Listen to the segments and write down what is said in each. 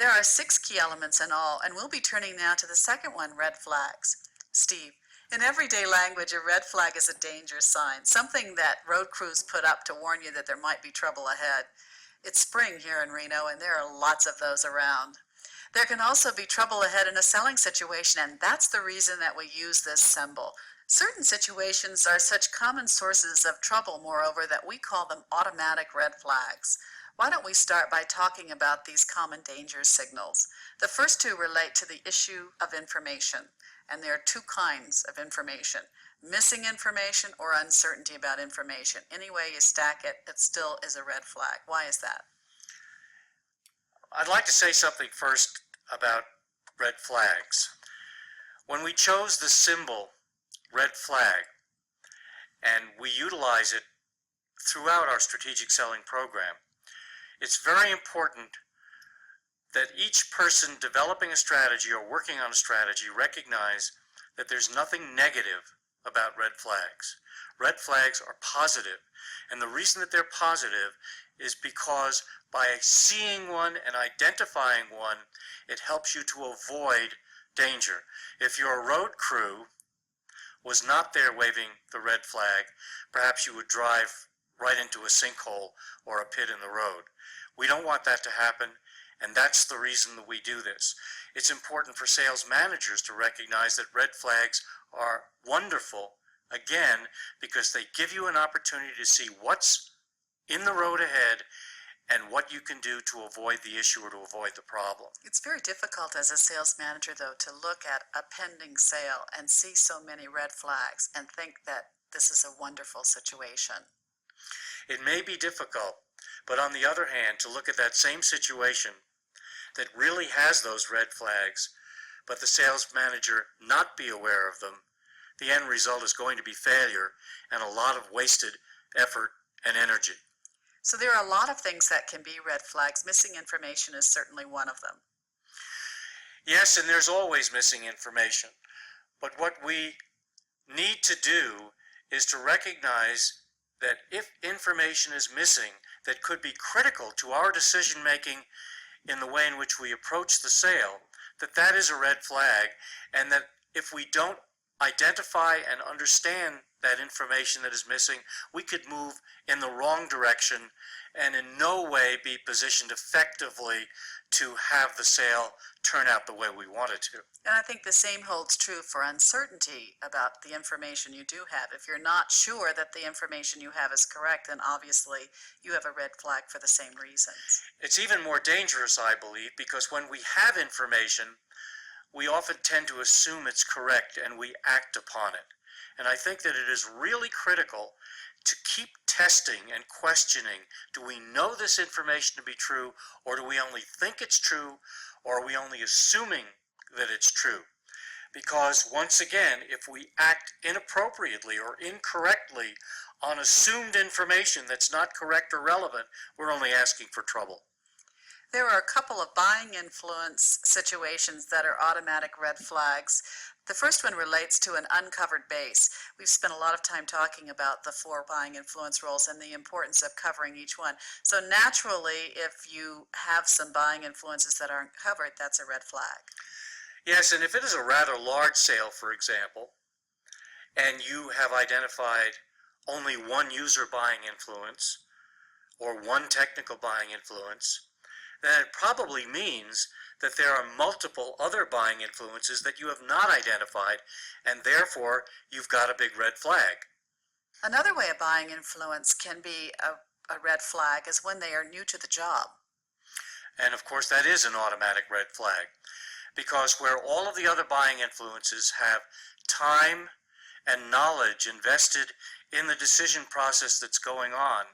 There are 6 key elements in all, and we'll be turning now to the second one, red flags. Steve, in everyday language, a red flag is a danger sign, something that road crews put up to warn you that there might be trouble ahead. It's spring here in Reno, and there are lots of those around. There can also be trouble ahead in a selling situation, and that's the reason that we use this symbol. Certain situations are such common sources of trouble, moreover, that we call them automatic red flags. Why don't we start by talking about these common danger signals? The first two relate to the issue of information, and there are 2 kinds of information: missing information or uncertainty about information. Any way you stack it, it still is a red flag. Why is that? I'd like to say something first about red flags. When we chose the symbol red flag, and we utilize it throughout our strategic selling program, it's very important that each person developing a strategy or working on a strategy recognize that there's nothing negative about red flags. Red flags are positive, and the reason that they're positive is because by seeing one and identifying one, it helps you to avoid danger. If your road crew was not there waving the red flag, perhaps you would drive right into a sinkhole or a pit in the road. We don't want that to happen, and that's the reason that we do this. It's important for sales managers to recognize that red flags are wonderful, again, because they give you an opportunity to see what's in the road ahead and what you can do to avoid the issue or to avoid the problem. It's very difficult as a sales manager, though, to look at a pending sale and see so many red flags and think that this is a wonderful situation. It may be difficult, but on the other hand, to look at that same situation that really has those red flags, but the sales manager not be aware of them, the end result is going to be failure and a lot of wasted effort and energy. So there are a lot of things that can be red flags. Missing information is certainly one of them. Yes, and there's always missing information. But what we need to do is to recognize that if information is missing that could be critical to our decision making in the way in which we approach the sale, that is a red flag, and that if we don't identify and understand that information that is missing, we could move in the wrong direction and in no way be positioned effectively to have the sale turn out the way we want it to. And I think the same holds true for uncertainty about the information you do have. If you're not sure that the information you have is correct, then obviously you have a red flag for the same reasons. It's even more dangerous, I believe, because when we have information, we often tend to assume it's correct and we act upon it. And I think that it is really critical to keep testing and questioning. Do we know this information to be true, or do we only think it's true, or are we only assuming that it's true? Because once again, if we act inappropriately or incorrectly on assumed information that's not correct or relevant, we're only asking for trouble. There are a couple of buying influence situations that are automatic red flags. The first one relates to an uncovered base. We've spent a lot of time talking about the 4 buying influence roles and the importance of covering each one. So naturally, if you have some buying influences that aren't covered, that's a red flag. Yes, and if it is a rather large sale, for example, and you have identified only one user buying influence or one technical buying influence, then it probably means that there are multiple other buying influences that you have not identified, and therefore you've got a big red flag. Another way a buying influence can be a red flag is when they are new to the job. And of course that is an automatic red flag, because where all of the other buying influences have time and knowledge invested in the decision process that's going on,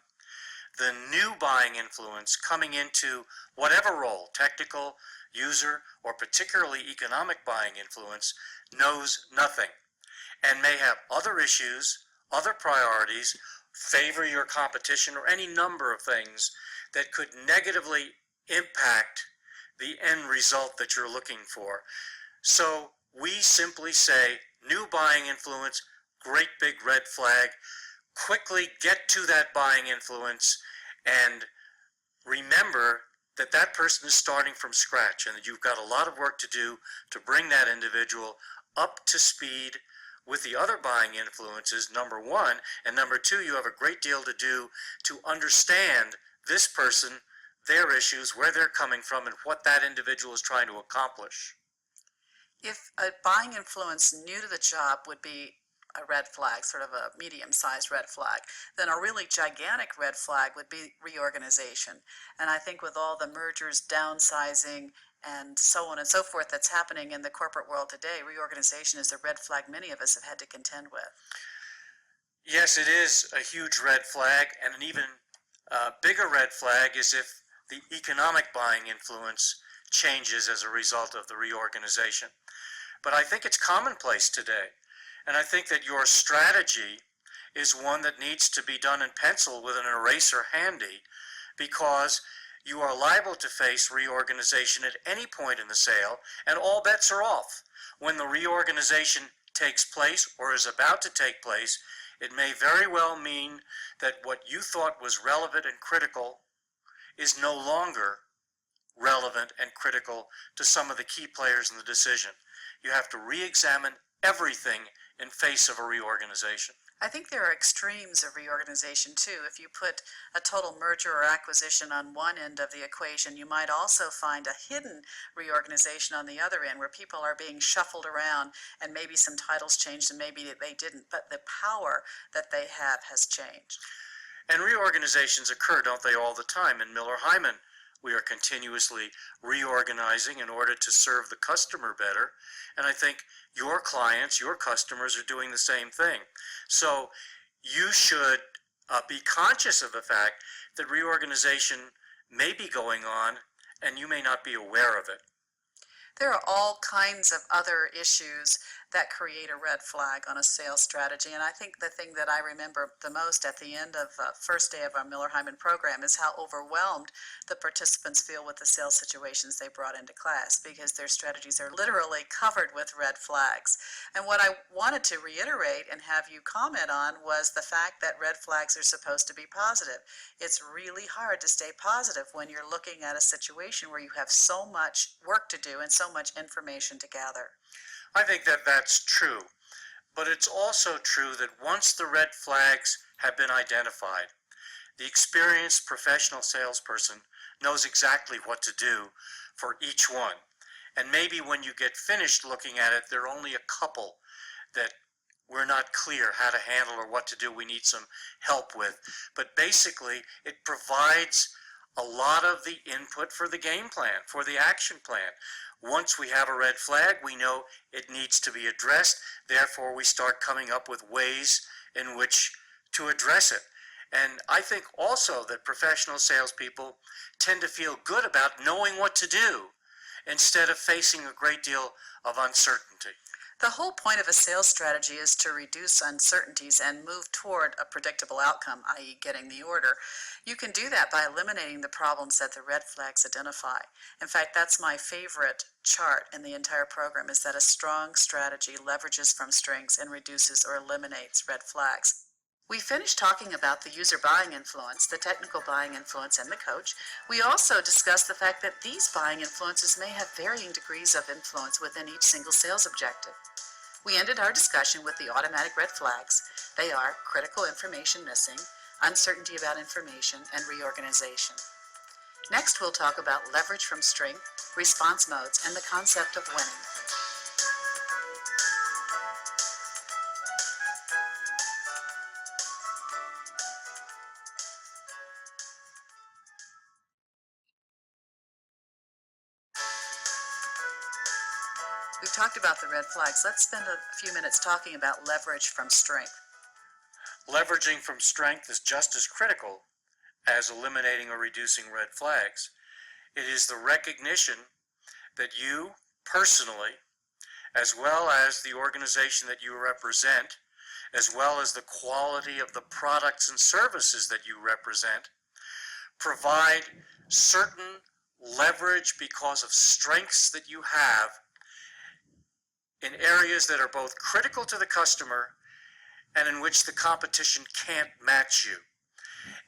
the new buying influence coming into whatever role, technical, user, or particularly economic buying influence, knows nothing and may have other issues, other priorities, favor your competition, or any number of things that could negatively impact the end result that you're looking for. So we simply say, new buying influence, great big red flag. Quickly get to that buying influence and remember that that person is starting from scratch and that you've got a lot of work to do to bring that individual up to speed with the other buying influences, number one, and number two, you have a great deal to do to understand this person, their issues, where they're coming from, and what that individual is trying to accomplish. If a buying influence new to the job would be a red flag, sort of a medium-sized red flag, then a really gigantic red flag would be reorganization. And I think with all the mergers, downsizing, and so on and so forth that's happening in the corporate world today, reorganization is the red flag many of us have had to contend with. Yes, it is a huge red flag, and an even bigger red flag is if the economic buying influence changes as a result of the reorganization. But I think it's commonplace today. And I think that your strategy is one that needs to be done in pencil with an eraser handy, because you are liable to face reorganization at any point in the sale, and all bets are off. When the reorganization takes place or is about to take place, it may very well mean that what you thought was relevant and critical is no longer relevant and critical to some of the key players in the decision. You have to re-examine everything in face of a reorganization. I think there are extremes of reorganization too. If you put a total merger or acquisition on one end of the equation, you might also find a hidden reorganization on the other end, where people are being shuffled around and maybe some titles changed and maybe they didn't, but the power that they have has changed. And reorganizations occur, don't they, all the time? In Miller Heiman, we are continuously reorganizing in order to serve the customer better. And I think your clients, your customers, are doing the same thing. So you should be conscious of the fact that reorganization may be going on and you may not be aware of it. There are all kinds of other issues that create a red flag on a sales strategy, and I think the thing that I remember the most at the end of the first day of our Miller Heiman program is how overwhelmed the participants feel with the sales situations they brought into class, because their strategies are literally covered with red flags. And what I wanted to reiterate and have you comment on was the fact that red flags are supposed to be positive. It's really hard to stay positive when you're looking at a situation where you have so much work to do and so much information to gather. I think that that's true, but it's also true that once the red flags have been identified, the experienced professional salesperson knows exactly what to do for each one. And maybe when you get finished looking at it, there are only a couple that we're not clear how to handle or what to do, we need some help with. But basically, it provides a lot of the input for the game plan, for the action plan. Once we have a red flag, we know it needs to be addressed. Therefore, we start coming up with ways in which to address it. And I think also that professional salespeople tend to feel good about knowing what to do instead of facing a great deal of uncertainty. The whole point of a sales strategy is to reduce uncertainties and move toward a predictable outcome, i.e. getting the order. You can do that by eliminating the problems that the red flags identify. In fact, that's my favorite chart in the entire program, is that a strong strategy leverages from strengths and reduces or eliminates red flags. We finished talking about the user buying influence, the technical buying influence, and the coach. We also discussed the fact that these buying influences may have varying degrees of influence within each single sales objective. We ended our discussion with the automatic red flags. They are critical information missing, uncertainty about information, and reorganization. Next, we'll talk about leverage from strength, response modes, and the concept of winning. We've talked about the red flags. Let's spend a few minutes talking about leverage from strength. Leveraging from strength is just as critical as eliminating or reducing red flags. It is the recognition that you personally, as well as the organization that you represent, as well as the quality of the products and services that you represent, provide certain leverage because of strengths that you have in areas that are both critical to the customer and in which the competition can't match you.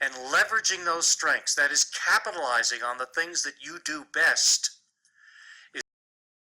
and leveraging those strengths, that is capitalizing on the things that you do best,